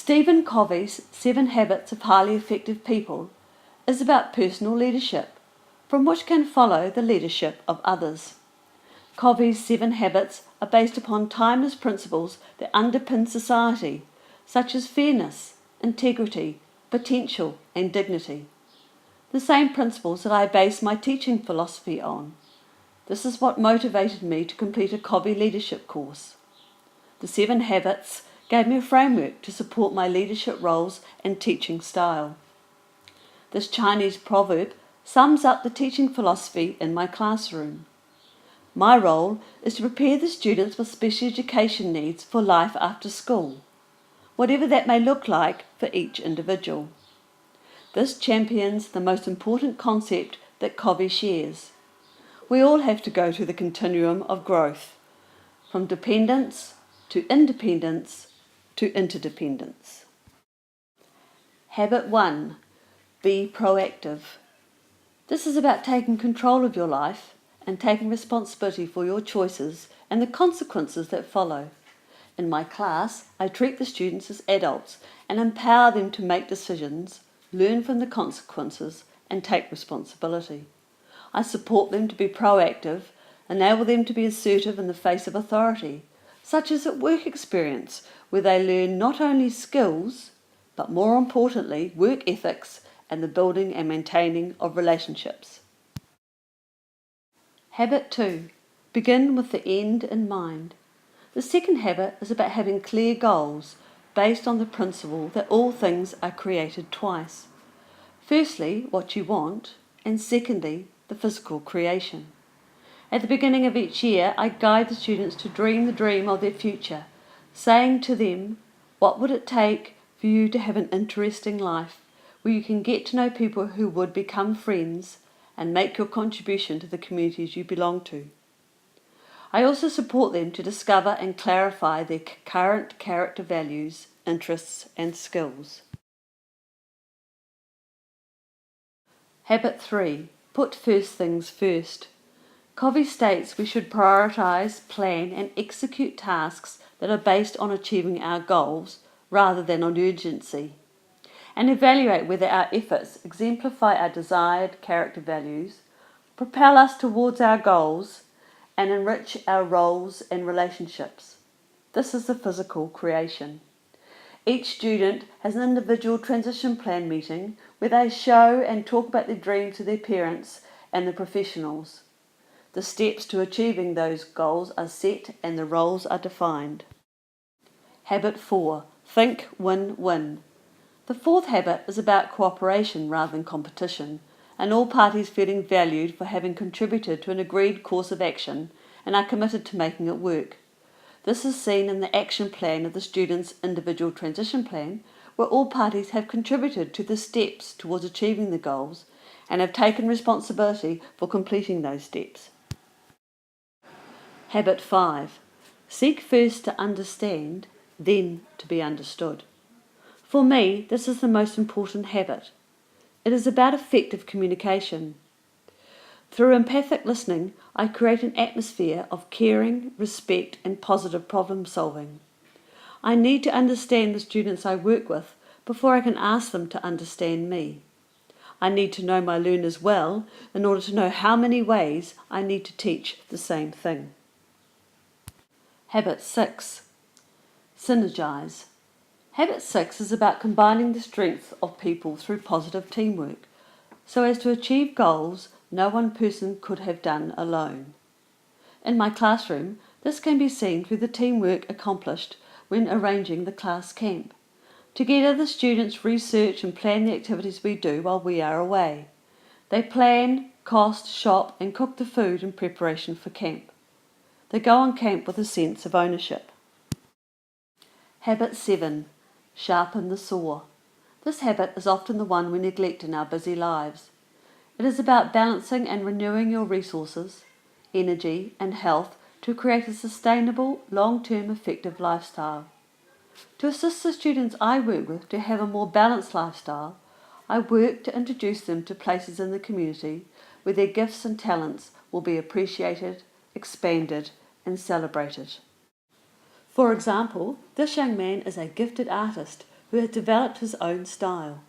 Stephen Covey's 7 Habits of Highly Effective People is about personal leadership, from which can follow the leadership of others. Covey's 7 habits are based upon timeless principles that underpin society, such as fairness, integrity, potential, and dignity. The same principles that I base my teaching philosophy on. This is what motivated me to complete a Covey leadership course. The 7 habits gave me a framework to support my leadership roles and teaching style. This Chinese proverb sums up the teaching philosophy in my classroom. My role is to prepare the students with special education needs for life after school, whatever that may look like for each individual. This champions the most important concept that Covey shares. We all have to go through the continuum of growth, from dependence to independence to interdependence. Habit 1. Be proactive. This is about taking control of your life and taking responsibility for your choices and the consequences that follow. In my class, I treat the students as adults and empower them to make decisions, learn from the consequences, and take responsibility. I support them to be proactive, enable them to be assertive in the face of authority, such as at work experience, where they learn not only skills, but more importantly, work ethics and the building and maintaining of relationships. Habit 2. Begin with the end in mind. The second habit is about having clear goals based on the principle that all things are created twice. Firstly, what you want, and secondly, the physical creation. At the beginning of each year, I guide the students to dream the dream of their future, saying to them, what would it take for you to have an interesting life, where you can get to know people who would become friends and make your contribution to the communities you belong to. I also support them to discover and clarify their current character values, interests and skills. Habit 3. Put first things first. Covey states we should prioritise, plan and execute tasks that are based on achieving our goals rather than on urgency, and evaluate whether our efforts exemplify our desired character values, propel us towards our goals, and enrich our roles and relationships. This is the physical creation. Each student has an individual transition plan meeting where they show and talk about their dreams to their parents and the professionals. The steps to achieving those goals are set and the roles are defined. Habit 4. Think win-win. The fourth habit is about cooperation rather than competition, and all parties feeling valued for having contributed to an agreed course of action and are committed to making it work. This is seen in the action plan of the student's individual transition plan, where all parties have contributed to the steps towards achieving the goals and have taken responsibility for completing those steps. Habit 5. Seek first to understand, then to be understood. For me, this is the most important habit. It is about effective communication. Through empathic listening, I create an atmosphere of caring, respect and positive problem solving. I need to understand the students I work with before I can ask them to understand me. I need to know my learners well in order to know how many ways I need to teach the same thing. Habit 6. Synergize. Habit 6 is about combining the strengths of people through positive teamwork, so as to achieve goals no one person could have done alone. In my classroom, this can be seen through the teamwork accomplished when arranging the class camp. Together the students research and plan the activities we do while we are away. They plan, cost, shop and cook the food in preparation for camp. They go on camp with a sense of ownership. Habit 7. Sharpen the saw. This habit is often the one we neglect in our busy lives. It is about balancing and renewing your resources, energy and health to create a sustainable, long-term effective lifestyle. To assist the students I work with to have a more balanced lifestyle, I work to introduce them to places in the community where their gifts and talents will be appreciated, expanded and celebrated. For example, this young man is a gifted artist who has developed his own style.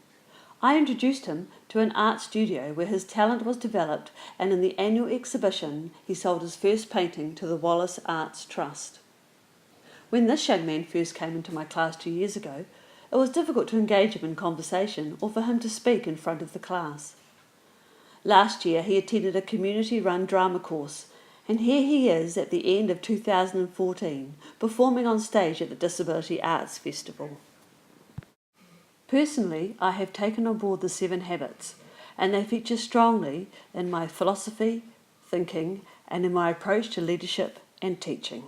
I introduced him to an art studio where his talent was developed, and in the annual exhibition he sold his first painting to the Wallace Arts Trust. When this young man first came into my class 2 years ago, it was difficult to engage him in conversation or for him to speak in front of the class. Last year he attended a community-run drama course, and here he is at the end of 2014, performing on stage at the Disability Arts Festival. Personally, I have taken on board the 7 habits, and they feature strongly in my philosophy, thinking, and in my approach to leadership and teaching.